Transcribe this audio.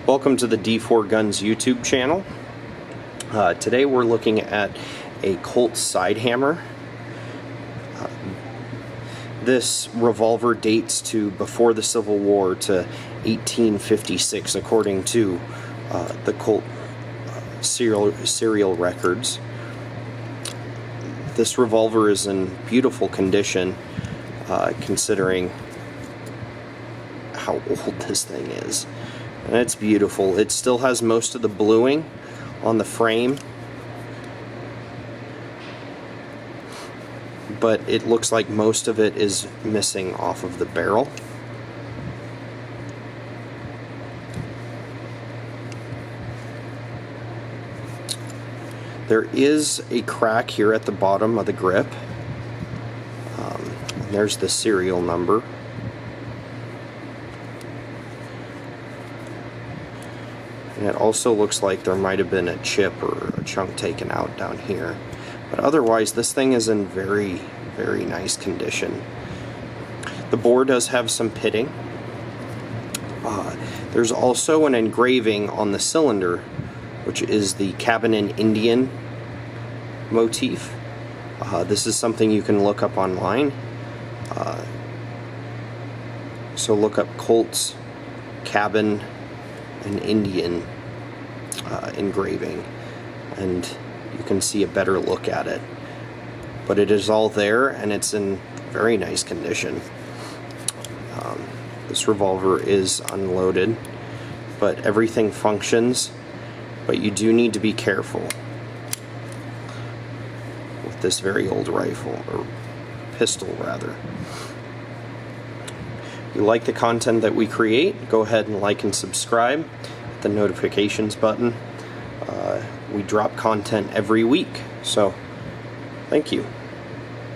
Welcome to the D4 Guns YouTube channel. Today we're looking at a Colt Sidehammer. This revolver dates to before the Civil War to 1856 according to the Colt serial records. This revolver is in beautiful condition considering how old this thing is. And it's beautiful. It still has most of the bluing on the frame, but it looks like most of it is missing off of the barrel. There is a crack here at the bottom of the grip. There's the serial number. And it also looks like there might have been a chip or a chunk taken out down here. But otherwise, this thing is in very, very nice condition. The bore does have some pitting. There's also an engraving on the cylinder, which is the cabin and Indian motif. This is something you can look up online. So look up Colt's cabin and Indian engraving, and you can see a better look at it. But it is all there, and it's in very nice condition. This revolver is unloaded, but everything functions. But you do need to be careful with this very old rifle, or pistol rather. If you like the content that we create, go ahead and like and subscribe. Hit the notifications button. We drop content every week, so thank you.